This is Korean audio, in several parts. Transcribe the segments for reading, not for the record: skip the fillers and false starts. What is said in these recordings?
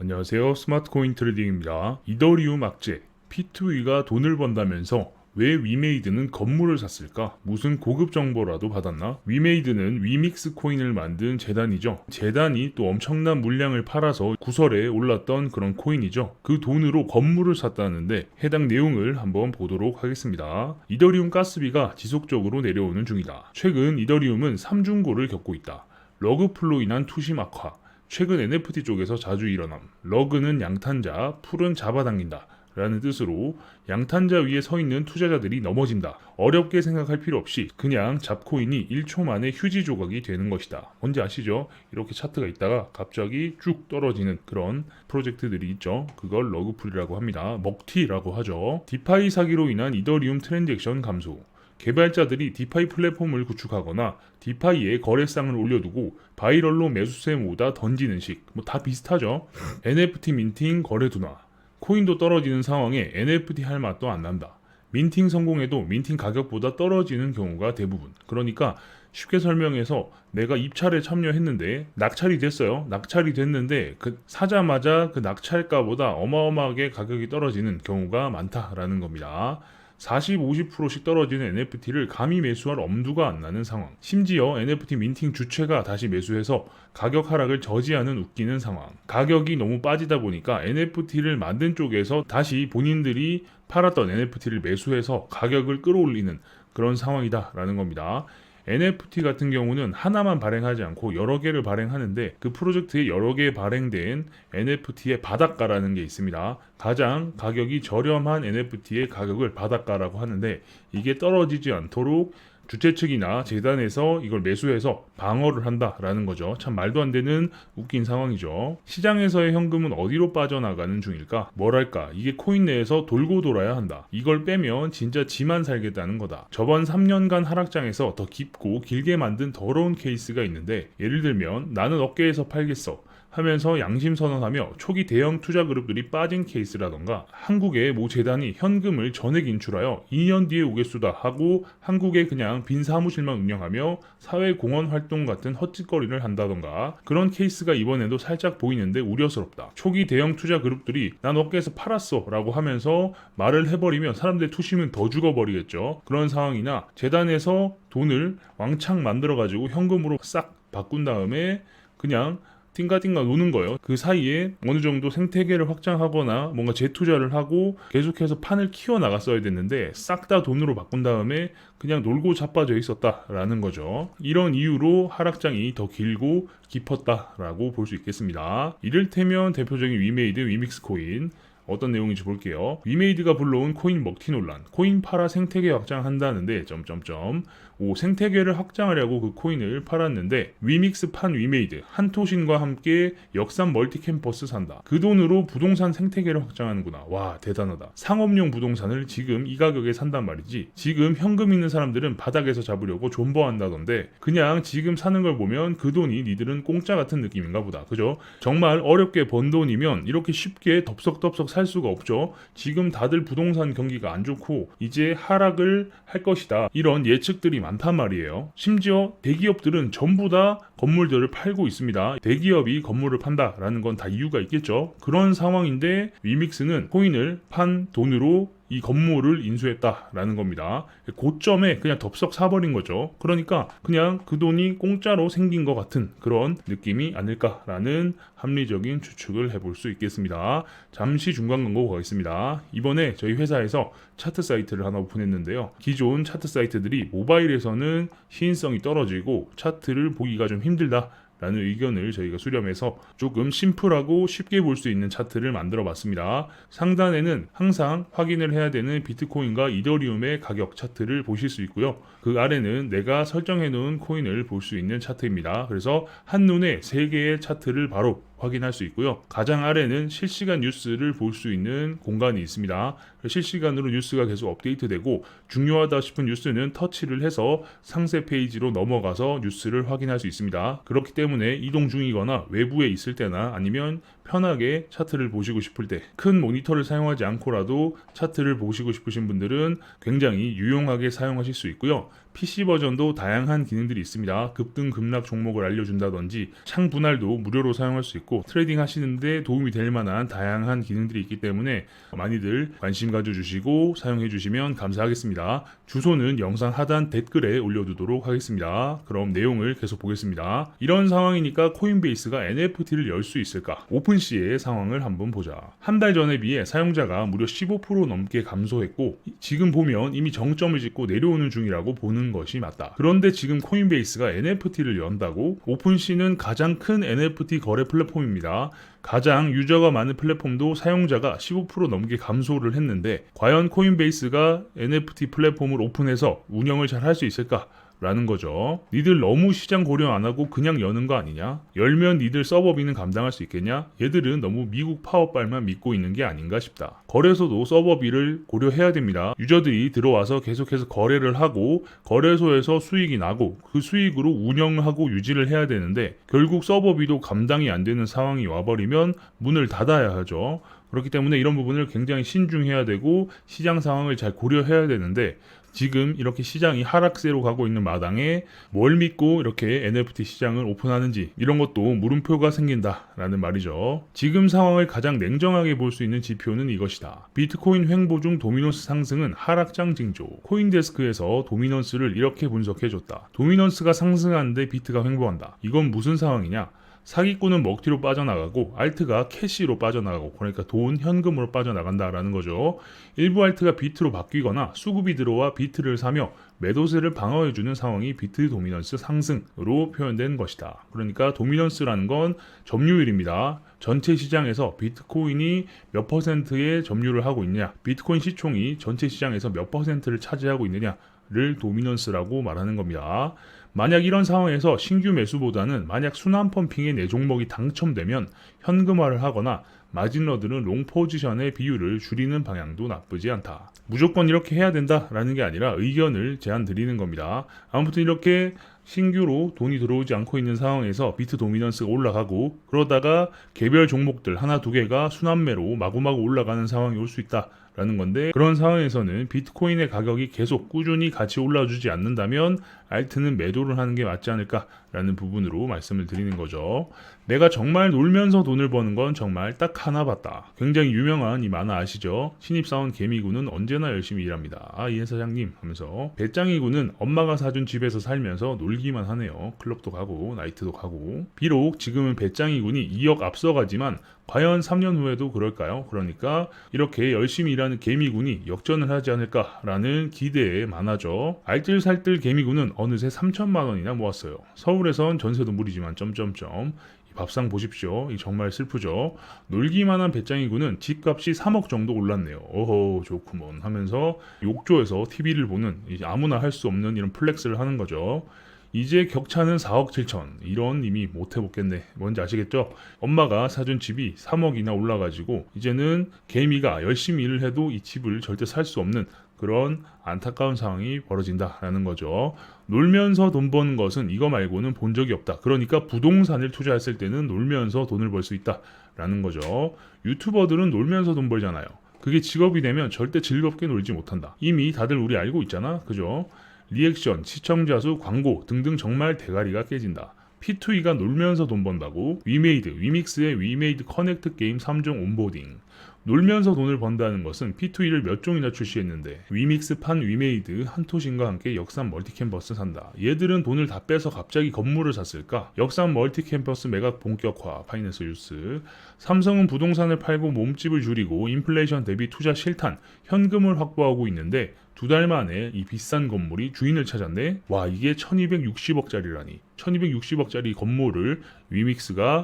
안녕하세요. 스마트코인 트레이딩입니다. 이더리움 악재, P2E가 돈을 번다면서 왜 위메이드는 건물을 샀을까? 무슨 고급 정보라도 받았나? 위메이드는 위믹스 코인을 만든 재단이죠. 재단이 또 엄청난 물량을 팔아서 구설에 올랐던 그런 코인이죠. 그 돈으로 건물을 샀다는데 해당 내용을 한번 보도록 하겠습니다. 이더리움 가스비가 지속적으로 내려오는 중이다. 최근 이더리움은 삼중고를 겪고 있다. 러그풀로 인한 투심 악화, 최근 NFT 쪽에서 자주 일어남. 러그는 양탄자, 풀은 잡아당긴다 라는 뜻으로 양탄자 위에 서 있는 투자자들이 넘어진다. 어렵게 생각할 필요 없이 그냥 잡코인이 1초 만에 휴지 조각이 되는 것이다. 뭔지 아시죠? 이렇게 차트가 있다가 갑자기 쭉 떨어지는 그런 프로젝트들이 있죠. 그걸 러그풀이라고 합니다. 먹튀라고 하죠. 디파이 사기로 인한 이더리움 트랜잭션 감소. 개발자들이 디파이 플랫폼을 구축하거나 디파이에 거래상을 올려두고 바이럴로 매수세 모으다 던지는 식, 다 비슷하죠. NFT 민팅 거래 둔화. 코인도 떨어지는 상황에 NFT 할 맛도 안 난다. 민팅 성공해도 민팅 가격보다 떨어지는 경우가 대부분. 그러니까 쉽게 설명해서 내가 입찰에 참여했는데 낙찰이 됐어요. 낙찰이 됐는데 사자마자 그 낙찰가보다 어마어마하게 가격이 떨어지는 경우가 많다라는 겁니다. 40, 50%씩 떨어지는 NFT를 감히 매수할 엄두가 안 나는 상황. 심지어 NFT 민팅 주체가 다시 매수해서 가격 하락을 저지하는 웃기는 상황. 가격이 너무 빠지다 보니까 NFT를 만든 쪽에서 다시 본인들이 팔았던 NFT를 매수해서 가격을 끌어올리는 그런 상황이다라는 겁니다. NFT 같은 경우는 하나만 발행하지 않고 여러 개를 발행하는데 그 프로젝트에 여러 개 발행된 NFT의 바닷가라는 게 있습니다. 가장 가격이 저렴한 NFT의 가격을 바닷가라고 하는데 이게 떨어지지 않도록 주최 측이나 재단에서 이걸 매수해서 방어를 한다라는 거죠. 참 말도 안 되는 웃긴 상황이죠. 시장에서의 현금은 어디로 빠져나가는 중일까? 뭐랄까, 이게 코인 내에서 돌고 돌아야 한다. 이걸 빼면 진짜 지만 살겠다는 거다. 저번 3년간 하락장에서 더 깊고 길게 만든 더러운 케이스가 있는데, 예를 들면 나는 어깨에서 팔겠어 하면서 양심 선언하며 초기 대형 투자 그룹들이 빠진 케이스라던가, 한국의 모 재단이 현금을 전액 인출하여 2년 뒤에 오겠수다 하고 한국에 그냥 빈 사무실만 운영하며 사회공헌 활동 같은 헛짓거리를 한다던가, 그런 케이스가 이번에도 살짝 보이는데 우려스럽다. 초기 대형 투자 그룹들이 난 어깨에서 팔았어 라고 하면서 말을 해버리면 사람들의 투심은 더 죽어버리겠죠. 그런 상황이나 재단에서 돈을 왕창 만들어가지고 현금으로 싹 바꾼 다음에 그냥 띵가띵가 노는 거예요. 그 사이에 어느 정도 생태계를 확장하거나 뭔가 재투자를 하고 계속해서 판을 키워나갔어야 됐는데 싹 다 돈으로 바꾼 다음에 그냥 놀고 자빠져 있었다라는 거죠. 이런 이유로 하락장이 더 길고 깊었다라고 볼 수 있겠습니다. 이를테면 대표적인 위메이드, 위믹스 코인, 어떤 내용인지 볼게요. 위메이드가 불러온 코인 먹튀 논란. 코인 팔아 생태계 확장한다는데 생태계를 확장하려고 그 코인을 팔았는데 위믹스 판 위메이드 한토신과 함께 역삼 멀티캠퍼스 산다. 그 돈으로 부동산 생태계를 확장하는구나. 와, 대단하다. 상업용 부동산을 지금 이 가격에 산단 말이지. 지금 현금 있는 사람들은 바닥에서 잡으려고 존버한다던데 그냥 지금 사는 걸 보면 그 돈이 니들은 공짜 같은 느낌인가 보다. 그죠? 정말 어렵게 번 돈이면 이렇게 쉽게 덥석덥석 살 수가 없죠. 지금 다들 부동산 경기가 안 좋고 이제 하락을 할 것이다. 이런 예측들이 많단 말이에요. 심지어 대기업들은 전부 다 건물들을 팔고 있습니다. 대기업이 건물을 판다라는 건 다 이유가 있겠죠. 그런 상황인데 위믹스는 코인을 판 돈으로 이 건물을 인수했다라는 겁니다. 고점에 그냥 덥석 사버린 거죠. 그러니까 그냥 그 돈이 공짜로 생긴 것 같은 그런 느낌이 아닐까라는 합리적인 추측을 해볼 수 있겠습니다. 잠시 중간 광고 가겠습니다. 이번에 저희 회사에서 차트 사이트를 하나 오픈했는데요. 기존 차트 사이트들이 모바일에서는 시인성이 떨어지고 차트를 보기가 좀 힘들다 라는 의견을 저희가 수렴해서 조금 심플하고 쉽게 볼 수 있는 차트를 만들어 봤습니다. 상단에는 항상 확인을 해야 되는 비트코인과 이더리움의 가격 차트를 보실 수 있고요. 그 아래는 내가 설정해 놓은 코인을 볼 수 있는 차트입니다. 그래서 한눈에 3개의 차트를 바로 확인할 수 있고요. 가장 아래는 실시간 뉴스를 볼 수 있는 공간이 있습니다. 실시간으로 뉴스가 계속 업데이트되고 중요하다 싶은 뉴스는 터치를 해서 상세 페이지로 넘어가서 뉴스를 확인할 수 있습니다. 그렇기 때문에 이동 중이거나 외부에 있을 때나 아니면 편하게 차트를 보시고 싶을 때 큰 모니터를 사용하지 않고라도 차트를 보시고 싶으신 분들은 굉장히 유용하게 사용하실 수 있고요. PC 버전도 다양한 기능들이 있습니다. 급등 급락 종목을 알려준다든지 창 분할도 무료로 사용할 수 있고 트레이딩 하시는데 도움이 될 만한 다양한 기능들이 있기 때문에 많이들 관심 가져주시고 사용해 주시면 감사하겠습니다. 주소는 영상 하단 댓글에 올려두도록 하겠습니다. 그럼 내용을 계속 보겠습니다. 이런 상황이니까 코인베이스가 NFT를 열 수 있을까? 오픈시의 상황을 한번 보자. 한 달 전에 비해 사용자가 무려 15% 넘게 감소했고 지금 보면 이미 정점을 찍고 내려오는 중이라고 보는 것이 맞다. 그런데 지금 코인베이스가 NFT를 연다고? 오픈시는 가장 큰 NFT 거래 플랫폼입니다. 가장 유저가 많은 플랫폼도 사용자가 15% 넘게 감소를 했는데 과연 코인베이스가 NFT 플랫폼을 오픈해서 운영을 잘 할 수 있을까? 라는 거죠. 니들 너무 시장 고려 안 하고 그냥 여는 거 아니냐? 열면 니들 서버비는 감당할 수 있겠냐? 얘들은 너무 미국 파워빨만 믿고 있는 게 아닌가 싶다. 거래소도 서버비를 고려해야 됩니다. 유저들이 들어와서 계속해서 거래를 하고 거래소에서 수익이 나고 그 수익으로 운영을 하고 유지를 해야 되는데 결국 서버비도 감당이 안 되는 상황이 와버리면 문을 닫아야 하죠. 그렇기 때문에 이런 부분을 굉장히 신중해야 되고 시장 상황을 잘 고려해야 되는데 지금 이렇게 시장이 하락세로 가고 있는 마당에 뭘 믿고 이렇게 NFT 시장을 오픈하는지 이런 것도 물음표가 생긴다라는 말이죠. 지금 상황을 가장 냉정하게 볼 수 있는 지표는 이것이다. 비트코인 횡보 중 도미넌스 상승은 하락장 징조. 코인데스크에서 도미넌스를 이렇게 분석해줬다. 도미넌스가 상승하는데 비트가 횡보한다. 이건 무슨 상황이냐? 사기꾼은 먹튀로 빠져나가고 알트가 캐시로 빠져나가고 그러니까 돈, 현금으로 빠져나간다라는 거죠. 일부 알트가 비트로 바뀌거나 수급이 들어와 비트를 사며 매도세를 방어해주는 상황이 비트 도미넌스 상승으로 표현된 것이다. 그러니까 도미넌스라는 건 점유율입니다. 전체 시장에서 비트코인이 몇 퍼센트의 점유를 하고 있느냐, 비트코인 시총이 전체 시장에서 몇 퍼센트를 차지하고 있느냐를 도미넌스라고 말하는 겁니다. 만약 이런 상황에서 신규 매수보다는 만약 순환 펌핑에 내 종목이 당첨되면 현금화를 하거나 마진러들은 롱 포지션의 비율을 줄이는 방향도 나쁘지 않다. 무조건 이렇게 해야 된다라는 게 아니라 의견을 제안 드리는 겁니다. 아무튼 이렇게 신규로 돈이 들어오지 않고 있는 상황에서 비트 도미넌스가 올라가고 그러다가 개별 종목들 하나 두 개가 순환매로 마구마구 올라가는 상황이 올 수 있다. 라는 건데 그런 상황에서는 비트코인의 가격이 계속 꾸준히 같이 올라주지 않는다면 알트는 매도를 하는 게 맞지 않을까라는 부분으로 말씀을 드리는 거죠. 내가 정말 놀면서 돈을 버는 건 정말 딱 하나 봤다. 굉장히 유명한 이 만화 아시죠? 신입사원 개미군은 언제나 열심히 일합니다. 이 사장님 하면서 배짱이군은 엄마가 사준 집에서 살면서 놀기만 하네요. 클럽도 가고 나이트도 가고. 비록 지금은 배짱이군이 2억 앞서가지만 과연 3년 후에도 그럴까요? 그러니까 이렇게 열심히 일하는 개미군이 역전을 하지 않을까라는 기대에 만하죠. 알뜰살뜰 개미군은 어느새 3천만 원이나 모았어요. 서울에선 전세도 무리지만 점점점. 밥상 보십시오. 정말 슬프죠. 놀기만한 배짱이군은 집값이 3억 정도 올랐네요. 어허 좋구먼 하면서 욕조에서 TV를 보는 아무나 할 수 없는 이런 플렉스를 하는 거죠. 이제 격차는 4억 7천. 이런 이미 못 해보겠네. 뭔지 아시겠죠? 엄마가 사준 집이 3억이나 올라가지고 이제는 개미가 열심히 일을 해도 이 집을 절대 살 수 없는 그런 안타까운 상황이 벌어진다라는 거죠. 놀면서 돈 버는 것은 이거 말고는 본 적이 없다. 그러니까 부동산을 투자했을 때는 놀면서 돈을 벌 수 있다라는 거죠. 유튜버들은 놀면서 돈 벌잖아요. 그게 직업이 되면 절대 즐겁게 놀지 못한다. 이미 다들 우리 알고 있잖아. 그죠? 리액션, 시청자 수, 광고 등등 정말 대가리가 깨진다. P2E가 놀면서 돈 번다고? 위메이드, 위믹스의 위메이드 커넥트 게임 3종 온보딩. 놀면서 돈을 번다는 것은 P2E를 몇 종이나 출시했는데 위믹스판 위메이드 한토신과 함께 역삼 멀티캠퍼스 산다. 얘들은 돈을 다 빼서 갑자기 건물을 샀을까? 역삼 멀티캠퍼스 매각 본격화 파이낸스 뉴스. 삼성은 부동산을 팔고 몸집을 줄이고 인플레이션 대비 투자 실탄, 현금을 확보하고 있는데 두 달 만에 이 비싼 건물이 주인을 찾았네. 와 이게 1260억짜리라니. 1260억짜리 건물을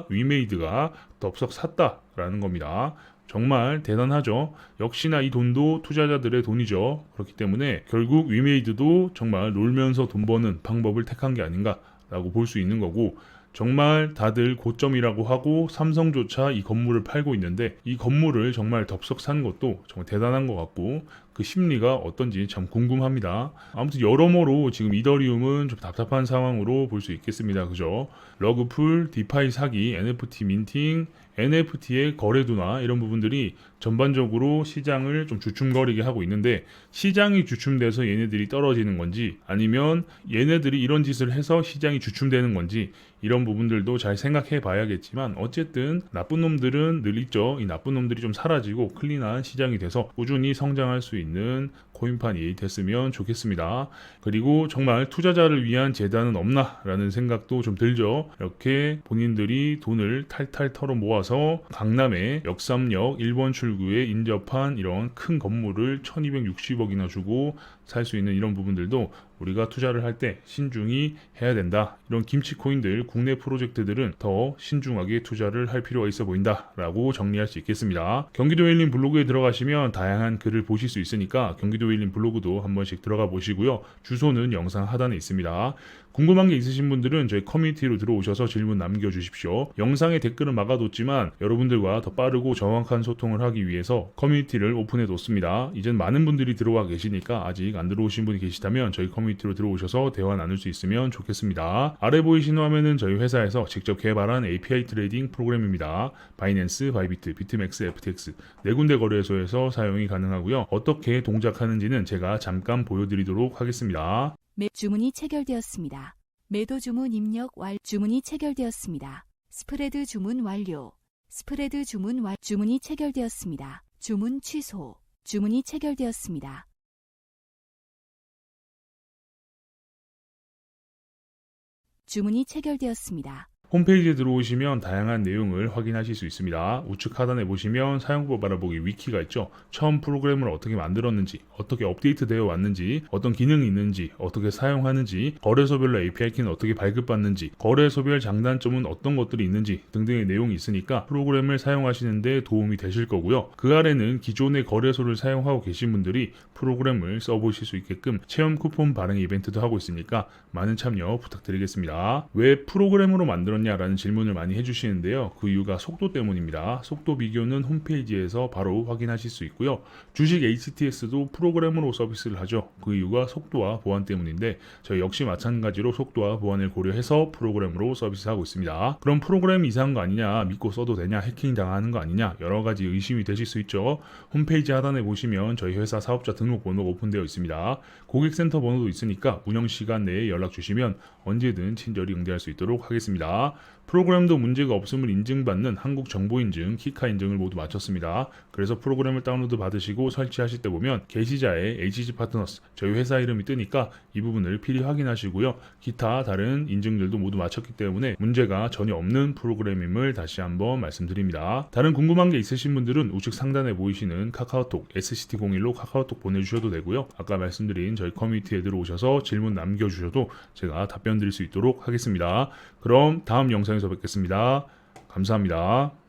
위메이드가 덥석 샀다라는 겁니다. 정말 대단하죠. 역시나 이 돈도 투자자들의 돈이죠. 그렇기 때문에 결국 위메이드도 정말 놀면서 돈 버는 방법을 택한 게 아닌가라고 볼 수 있는 거고 정말 다들 고점이라고 하고 삼성조차 이 건물을 팔고 있는데 이 건물을 정말 덥석 산 것도 정말 대단한 것 같고 그 심리가 어떤지 참 궁금합니다. 아무튼 여러모로 지금 이더리움은 좀 답답한 상황으로 볼 수 있겠습니다. 그죠? 러그풀, 디파이 사기, NFT 민팅, NFT의 거래도나 이런 부분들이 전반적으로 시장을 좀 주춤거리게 하고 있는데 시장이 주춤돼서 얘네들이 떨어지는 건지 아니면 얘네들이 이런 짓을 해서 시장이 주춤되는 건지 이런 부분들도 잘 생각해 봐야겠지만 어쨌든 나쁜 놈들은 늘 있죠. 이 나쁜 놈들이 좀 사라지고 클린한 시장이 돼서 꾸준히 성장할 수 있는 코인판이 됐으면 좋겠습니다. 그리고 정말 투자자를 위한 재단은 없나라는 생각도 좀 들죠. 이렇게 본인들이 돈을 탈탈 털어 모아서 강남의 역삼역 1번 출구에 인접한 이런 큰 건물을 1260억이나 주고 살 수 있는 이런 부분들도 우리가 투자를 할 때 신중히 해야 된다. 이런 김치 코인들 국내 프로젝트들은 더 신중하게 투자를 할 필요가 있어 보인다라고 정리할 수 있겠습니다. 경기도 웨일린 블로그에 들어가시면 다양한 글을 보실 수 있으니까 경기도 웨일린 블로그도 한 번씩 들어가 보시고요. 주소는 영상 하단에 있습니다. 궁금한 게 있으신 분들은 저희 커뮤니티로 들어오셔서 질문 남겨주십시오. 영상에 댓글은 막아뒀지만 여러분들과 더 빠르고 정확한 소통을 하기 위해서 커뮤니티를 오픈해 뒀습니다. 이젠 많은 분들이 들어와 계시니까 아직 안 들어오신 분이 계시다면 저희 커뮤니티로 들어오셔서 대화 나눌 수 있으면 좋겠습니다. 아래 보이시는 화면은 저희 회사에서 직접 개발한 API 트레이딩 프로그램입니다. 바이낸스, 바이비트, 비트맥스, FTX 네 군데 거래소에서 사용이 가능하고요. 어떻게 동작하는지는 제가 잠깐 보여드리도록 하겠습니다. 주문이 체결되었습니다. 매도 주문 입력 주문이 체결되었습니다. 스프레드 주문 완료. 스프레드 주문 주문이 체결되었습니다. 주문 취소. 주문이 체결되었습니다. 주문이 체결되었습니다. 홈페이지에 들어오시면 다양한 내용을 확인하실 수 있습니다. 우측 하단에 보시면 사용법 알아보기 위키가 있죠. 처음 프로그램을 어떻게 만들었는지, 어떻게 업데이트 되어 왔는지, 어떤 기능이 있는지, 어떻게 사용하는지, 거래소별로 API 키는 어떻게 발급받는지, 거래소별 장단점은 어떤 것들이 있는지 등등의 내용이 있으니까 프로그램을 사용하시는데 도움이 되실 거고요. 그 아래는 기존의 거래소를 사용하고 계신 분들이 프로그램을 써보실 수 있게끔 체험 쿠폰 발행 이벤트도 하고 있으니까 많은 참여 부탁드리겠습니다. 왜 프로그램으로 만들었냐라는 질문을 많이 해주시는데요. 그 이유가 속도 때문입니다. 속도 비교는 홈페이지에서 바로 확인하실 수 있고요. 주식 HTS도 프로그램으로 서비스를 하죠. 그 이유가 속도와 보안 때문인데 저희 역시 마찬가지로 속도와 보안을 고려해서 프로그램으로 서비스하고 있습니다. 그럼 프로그램이 이상한 거 아니냐, 믿고 써도 되냐, 해킹 당하는 거 아니냐 여러 가지 의심이 되실 수 있죠. 홈페이지 하단에 보시면 저희 회사 사업자 등록 번호가 오픈되어 있습니다. 고객센터 번호도 있으니까 운영 시간 내에 연락 주시면 언제든 친절히 응대할 수 있도록 하겠습니다. 프로그램도 문제가 없음을 인증받는 한국정보인증, 키카 인증을 모두 마쳤습니다. 그래서 프로그램을 다운로드 받으시고 설치하실 때 보면 게시자에 HG 파트너스, 저희 회사 이름이 뜨니까 이 부분을 필히 확인하시고요. 기타 다른 인증들도 모두 마쳤기 때문에 문제가 전혀 없는 프로그램임을 다시 한번 말씀드립니다. 다른 궁금한 게 있으신 분들은 우측 상단에 보이시는 카카오톡 SCT01로 카카오톡 보내주셔도 되고요. 아까 말씀드린 저희 커뮤니티에 들어오셔서 질문 남겨주셔도 제가 답변 드릴 수 있도록 하겠습니다. 그럼 다음 영상에서 뵙겠습니다. 감사합니다.